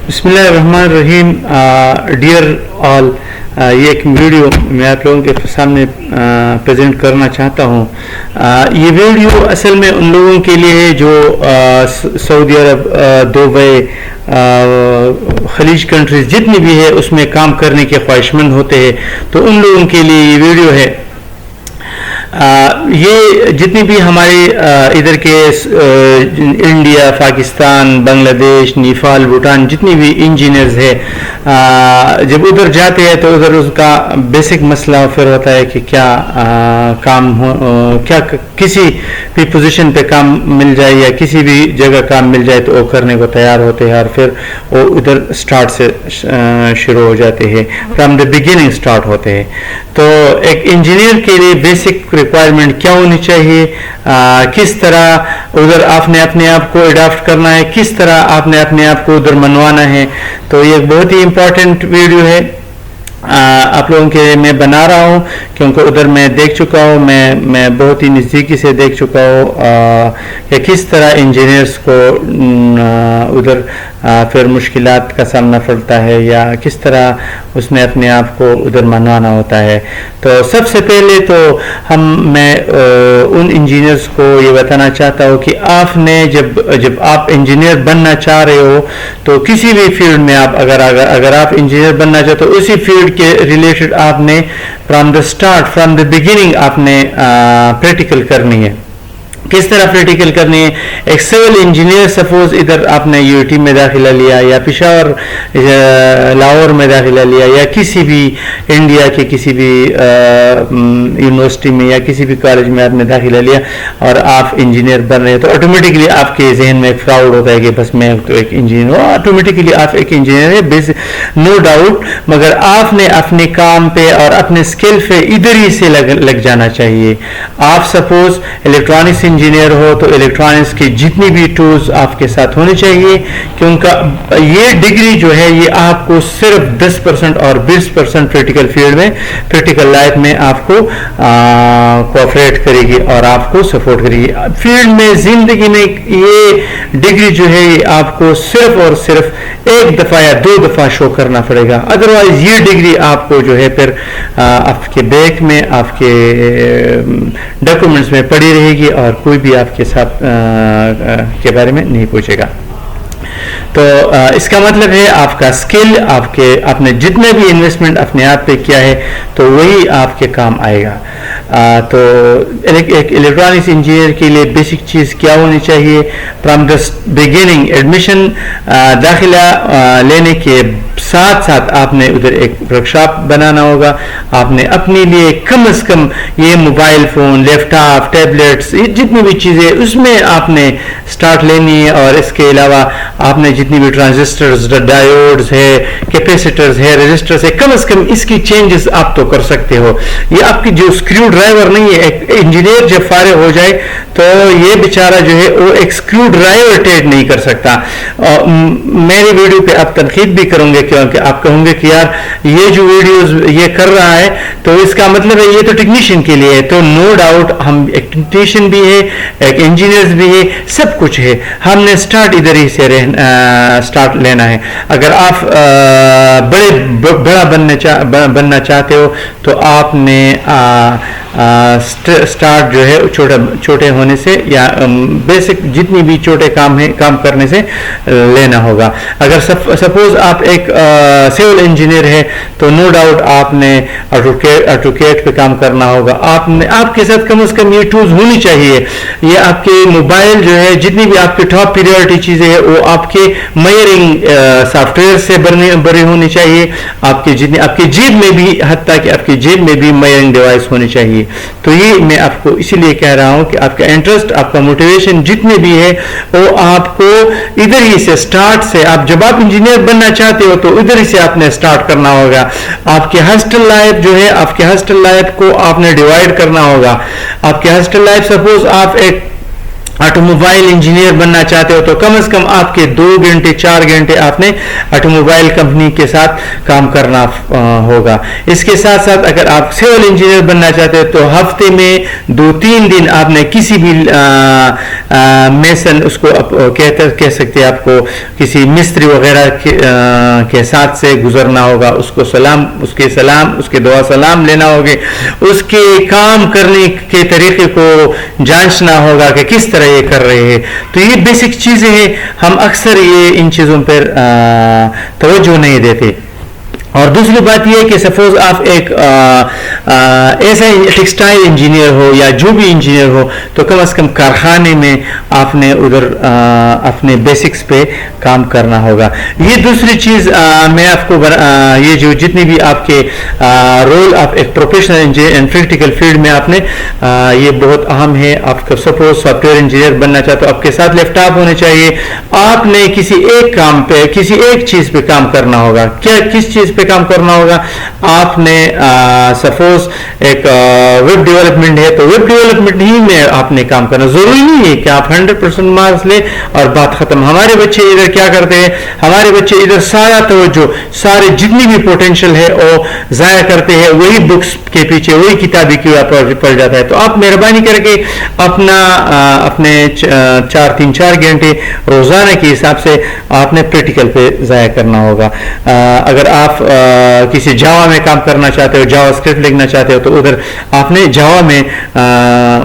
بسم اللہ الرحمن الرحیم. ڈیئر آل, یہ ایک ویڈیو میں آپ لوگوں کے سامنے پریزنٹ کرنا چاہتا ہوں. یہ ویڈیو اصل میں ان لوگوں کے لیے ہے جو سعودی عرب, دبئی, خلیج کنٹریز جتنی بھی ہے اس میں کام کرنے کے خواہشمند ہوتے ہیں, تو ان لوگوں کے لیے یہ ویڈیو ہے. یہ جتنی بھی ہمارے ادھر کے انڈیا, پاکستان, بنگلہ دیش, نیپال, بھوٹان جتنی بھی انجینئرز ہے, جب ادھر جاتے ہیں تو ادھر اس کا بیسک مسئلہ پھر ہوتا ہے کہ کیا کام کیا کسی بھی پوزیشن پہ کام مل جائے یا کسی بھی جگہ کام مل جائے تو وہ کرنے کو تیار ہوتے ہیں, اور پھر وہ ادھر سٹارٹ سے شروع ہو جاتے ہیں, فرام دا بگننگ سٹارٹ ہوتے ہیں. تو ایک انجینئر کے لیے بیسک ریکوائرمنٹ کیا ہونی چاہیے, کس طرح ادھر آپ نے اپنے آپ کو اڈاپٹ کرنا ہے, کس طرح آپ نے اپنے آپ کو ادھر منوانا ہے. تو یہ بہت ہی امپورٹنٹ ویڈیو ہے, آپ لوگوں کے میں بنا رہا ہوں کیونکہ ادھر میں دیکھ چکا ہوں, میں بہت ہی نزدیکی سے دیکھ چکا ہوں کہ کس طرح انجینئرس کو ادھر پھر مشکلات کا سامنا پڑتا ہے یا کس طرح اس نے اپنے آپ کو ادھر منوانا ہوتا ہے. تو سب سے پہلے تو میں ان انجینئرس کو یہ بتانا چاہتا ہوں کہ آپ نے جب آپ انجینئر بننا چاہ رہے ہو تو کسی بھی فیلڈ میں آپ اگر آپ انجینئر بننا چاہتے ہو اسی فیلڈ کے ریلیٹڈ آپ نے فرام دا بگننگ آپ نے پریکٹیکل کرنی ہے. کس طرح پریکٹیکل کرنی ہے؟ ایک سول انجینئر سپوز ادھر آپ نے یو ٹی میں داخلہ لیا یا پشاور لاہور میں داخلہ لیا یا کسی بھی انڈیا کے کسی بھی یونیورسٹی میں یا کسی بھی کالج میں آپ نے داخلہ لیا اور آپ انجینئر بن رہے ہیں, تو آٹومیٹکلی آپ کے ذہن میں ایک پراؤڈ ہوتا ہے کہ بس میں تو ایک انجینئر ہوں. آٹومیٹکلی آپ ایک انجینئر ہے, نو ڈاؤٹ, مگر آپ نے اپنے کام پہ اور اپنے اسکل پہ ادھر ہی سے لگ جانا چاہیے. آپ سپوز الیکٹرانکس انجینئر ہو تو الیکٹرانکس کی جتنی بھی ٹولز آپ کے ساتھ ہونے چاہیے, کیونکہ یہ ڈگری جو ہے یہ آپ کو صرف 10% اور 20% پریکٹیکل فیلڈ میں, پریکٹیکل لائف میں آپ کو کوآپریٹ کرے گی اور آپ کو سپورٹ کرے گی. فیلڈ میں زندگی میں یہ ڈگری جو ہے یہ آپ کو صرف اور صرف ایک دفعہ یا 2 دفعہ شو کرنا پڑے گا, ادروائز یہ ڈگری آپ کو جو ہے پھر آپ کے بیگ میں آپ کے ڈاکومنٹس میں پڑی رہے گی اور کوئی بھی آپ کے ساتھ کے بارے میں نہیں پوچھے گا. تو اس کا مطلب ہے آپ کا اسکل, آپ نے جتنے بھی انویسٹمنٹ اپنے آپ پہ کیا ہے تو وہی آپ کے کام آئے گا. تو ایک الیکٹرانکس انجینئر کے لیے بیسک چیز کیا ہونی چاہیے؟ فرام دا بگننگ ایڈمیشن داخلہ لینے کے ساتھ آپ نے ادھر ایک ورک شاپ بنانا ہوگا. آپ نے اپنے لیے کم از کم یہ موبائل فون, لیپ ٹاپ, ٹیبلیٹس, یہ جتنی بھی چیزیں اس میں آپ نے سٹارٹ لینی ہے, اور اس کے علاوہ آپ نے جتنی بھی ٹرانزسٹرز, ڈائیوڈز ہے, کیپیسیٹرز ہے, ریزسٹرز ہے, کم از کم اس کی چینجز آپ تو کر سکتے ہو. یہ آپ کی جو اسکریو ڈرائیور نہیں ہے, ایک انجینئر جب فارغ ہو جائے تو یہ بیچارہ جو ہے وہ ایک اسکریو ڈرائیور روٹیٹ نہیں کر سکتا. میری ویڈیو پہ آپ تنقید بھی کروں گے کیونکہ آپ کہوں گے کہ یار یہ جو ویڈیوز یہ کر رہا ہے تو اس کا مطلب ہے یہ تو ٹیکنیشین کے لیے ہے. تو نو ڈاؤٹ ہم ایک ٹیکنیشین بھی ہے, ایک انجینئرز بھی ہے, سب کچھ ہے. ہم نے سٹارٹ ادھر ہی سے سٹارٹ لینا ہے. اگر آپ بڑا بننا چاہتے ہو تو آپ نے سٹارٹ جو ہے چھوٹے ہونے سے یا بیسک جتنی بھی چھوٹے کام کرنے سے لینا ہوگا. اگر سپوز آپ ایک سول انجینئر ہے تو نو ڈاؤٹ آپ نے آٹوکیٹ پہ کام کرنا ہوگا. آپ کے ساتھ کم از کم یہ ٹولز ہونی چاہیے. یہ آپ کے موبائل جو ہے جتنی بھی آپ کی ٹاپ پیریورٹی چیزیں ہیں وہ آپ کے میئرنگ سافٹ ویئر سے بری ہونی چاہیے. آپ کی جیب میں بھی, حتیٰ کہ آپ کی جیب میں بھی میئرنگ ڈیوائس ہونی چاہیے. تو یہ میں آپ کو اسی لیے کہہ رہا ہوں کہ آپ کا انٹرسٹ, آپ کا موٹیویشن جتنے بھی ہے وہ آپ کو ادھر ہی سے سٹارٹ سے, جب آپ انجینئر بننا چاہتے ہو تو ادھر ہی سے آپ نے سٹارٹ کرنا ہوگا. آپ کے ہاسٹل لائف جو ہے, آپ کے ہاسٹل لائف کو آپ نے ڈیوائڈ کرنا ہوگا. آپ کے ہاسٹل لائف سپوز آپ ایک آٹو موبائل انجینئر بننا چاہتے ہو تو کم از کم آپ کے 2 گھنٹے 4 گھنٹے آپ نے آٹو موبائل کمپنی کے ساتھ کام کرنا ہوگا. اس کے ساتھ ساتھ اگر آپ سول انجینئر بننا چاہتے ہو تو ہفتے میں 2-3 دن آپ نے کسی بھی میسن اس کو کہہ سکتے ہیں آپ کو کسی مستری وغیرہ کے ساتھ سے گزرنا ہوگا. اس کو اس کے دعا سلام لینا ہوگا, اس کے کام کرنے کے طریقے کو جانچنا ہوگا کہ کس طرح یہ کر رہے ہیں. تو یہ بیسک چیزیں ہیں, ہم اکثر ان چیزوں پر توجہ نہیں دیتے. اور دوسری بات یہ ہے کہ سپوز آپ ایک ایسا ٹیکسٹائل انجینئر ہو یا جو بھی انجینئر ہو تو کم از کم کارخانے میں آپ نے ادھر اپنے بیسکس پہ کام کرنا ہوگا. یہ دوسری چیز میں آپ کو یہ جو جتنی بھی آپ کے رول آپ ایک پروفیشنل انجینئر پریکٹیکل فیلڈ میں آپ نے یہ بہت اہم ہے. آپ کا سپوز سافٹ ویئر انجینئر بننا چاہتے ہو, آپ کے ساتھ لیپ ٹاپ ہونے چاہیے. آپ نے کسی ایک کام پہ کسی ایک چیز پہ کام کرنا ہوگا. کس چیز پہ کام کرنا ہوگا؟ آپ نے سپوز ایک ویب ڈیولپمنٹ ہے تو ویب ڈیولپمنٹ ہی میں آپ نے کام کرنا. ضروری نہیں ہے کہ آپ 100% مارکس لیں اور بات ختم. ہمارے بچے ادھر کیا کرتے ہیں, ہمارے بچے ادھر سارا توجہ سارے جتنی بھی پوٹینشیل ہے وہ ضائع کرتے ہیں, وہی بکس کے پیچھے وہی کتابی کی پڑ جاتا ہے. تو آپ مہربانی کر کے اپنے 4 گھنٹے روزانہ کے حساب سے آپ نے پریکٹیکل پہ ضائع کرنا ہوگا. اگر آپ کسی جاوا میں کام کرنا چاہتے ہو, جاوا اسکرپٹ لکھنا چاہتے ہو تو ادھر آپ نے جاوا میں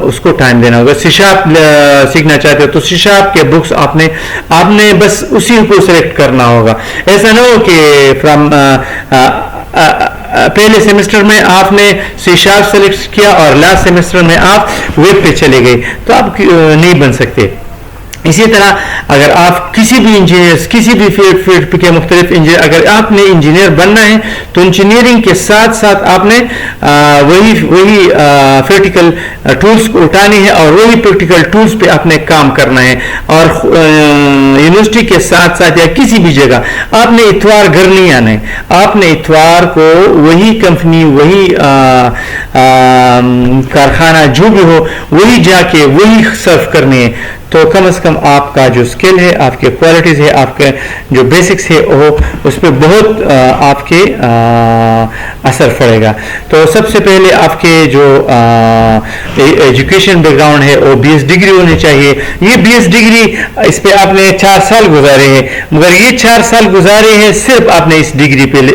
اس کو ٹائم دینا ہوگا. سی شارپ سیکھنا چاہتے ہو تو سی شارپ کے بکس آپ نے بس اسی کو سلیکٹ کرنا ہوگا. ایسا نہ ہو کہ فرام پہلے سیمسٹر میں آپ نے سی شارپ سلیکٹ کیا اور لاسٹ سیمسٹر میں آپ ویب پہ چلے گئے تو آپ نہیں بن سکتے. اسی طرح اگر آپ کسی بھی انجینئر کسی بھی فیلڈ کے مختلف انجینئر اگر آپ نے انجینئر بننا ہے تو انجینئرنگ کے ساتھ ساتھ آپ نے وہی پریکٹیکل ٹولز کو اٹھانے ہیں اور وہی پریکٹیکل ٹولز پہ آپ نے کام کرنا ہے. اور یونیورسٹی کے ساتھ ساتھ یا کسی بھی جگہ آپ نے اتوار گھر نہیں آنا ہے. آپ نے اتوار کو وہی کمپنی وہی کارخانہ جو بھی ہو وہی جا کے وہی سرو کرنے ہے. تو کم از کم آپ کا جو اسکل ہے, آپ کے کوالٹیز ہے, آپ کے جو بیسکس ہے وہ اس پہ بہت آپ کے اثر پڑے گا. تو سب سے پہلے آپ کے جو ایجوکیشن بیک گراؤنڈ ہے وہ BS ڈگری ہونی چاہیے. یہ BS ڈگری اس پہ آپ نے 4 سال گزارے ہیں, مگر یہ 4 سال گزارے ہیں صرف آپ نے اس ڈگری پہ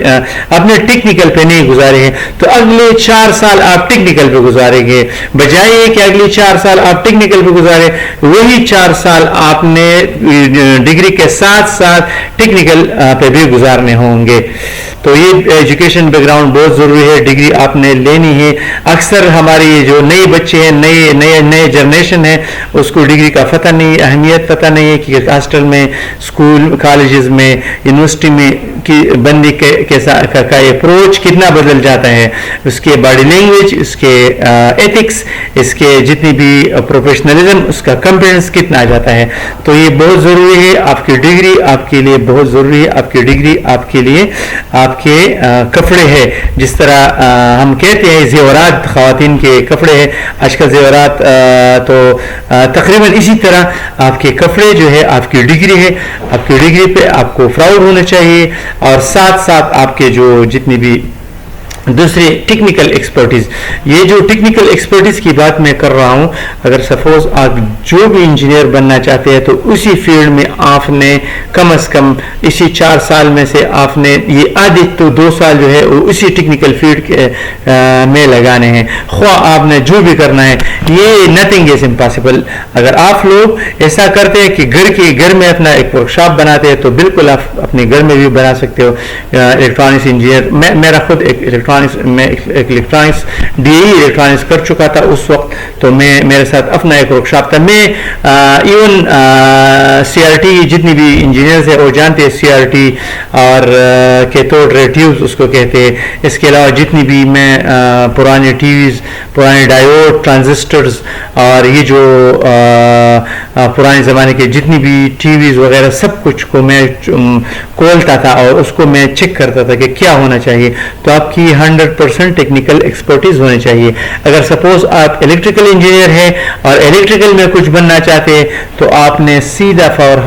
اپنے ٹیکنیکل پہ نہیں گزارے ہیں. تو اگلے 4 سال آپ ٹیکنیکل پہ گزاریں گے, بجائے کہ اگلے 4 سال آپ ٹیکنیکل پہ گزارے وہی 4 سال آپ نے ڈگری کے ساتھ ساتھ ٹیکنیکل پہ بھی گزارنے ہوں گے. تو یہ ایجوکیشن بیک گراؤنڈ بہت ضروری ہے, ڈگری آپ نے لینی ہے. اکثر ہماری جو نئے بچے ہیں نئے جنریشن ہے اس کو ڈگری کا پتہ نہیں, اہمیت پتہ نہیں ہے کہ ہاسٹل میں اسکول کالجز میں یونیورسٹی میں کی بندی کا اپروچ کتنا بدل جاتا ہے. اس کے باڈی لینگویج, اس کے ایتھکس, اس کے جتنی بھی پروفیشنلزم, اس کا کانفیڈنس کتنا آ جاتا ہے. تو یہ بہت ضروری ہے. آپ کی ڈگری آپ کے لیے بہت ضروری ہے. آپ کی ڈگری آپ کے لیے آپ کے کپڑے ہے. جس طرح ہم کہتے ہیں زیورات خواتین کے کپڑے ہیں, آج کل زیورات تو تقریباً اسی طرح آپ کے کپڑے جو ہے آپ کی ڈگری ہے. آپ کی ڈگری پہ آپ کو پراؤڈ ہونا چاہیے. اور ساتھ ساتھ آپ کے جو جتنی بھی دوسری ٹیکنیکل ایکسپرٹیز, یہ جو ٹیکنیکل ایکسپرٹیز کی بات میں کر رہا ہوں, اگر سپوز آپ جو بھی انجینئر بننا چاہتے ہیں تو اسی فیلڈ میں آپ نے کم از کم اسی 4 سال میں سے آپ نے یہ آدھے تو 2 سال جو ہے وہ اسی ٹیکنیکل فیلڈ کے میں لگانے ہیں. خواہ آپ نے جو بھی کرنا ہے, یہ نتھنگ از امپاسبل. اگر آپ لوگ ایسا کرتے ہیں کہ گھر میں اپنا ایک ورک شاپ بناتے ہیں تو بالکل آپ اپنے گھر میں بھی بنا سکتے ہو. الیکٹرانکس انجینئر, میرا خود ایک میں الیکٹرانکس الیکٹرانکس کر چکا تھا اس وقت, تو میرے ساتھ اپنا ایک ورک شاپ تھا. میں ایون CRT CRT جتنی بھی انجینئرز ہیں وہ جانتے ہیں CRT اور کیتھوڈ رے ٹیوبز اس کو کہتے ہیں. اس کے علاوہ جتنی بھی میں پرانے ٹی ویز, پرانے ڈائیوڈ, ٹرانزسٹرز اور یہ جو پرانے زمانے کے جتنی بھی ٹی ویز وغیرہ سب کچھ کو میں کھولتا تھا اور اس کو میں چیک کرتا تھا کہ کیا ہونا چاہیے. تو آپ کی 100% ٹیکنیکل ایکسپرٹیز ہونی چاہیے. اگر سپوز آپ الیکٹریکل انجینئر ہیں اور الیکٹریکل میں کچھ بننا چاہتے ہیں تو آپ نے سیدھا فار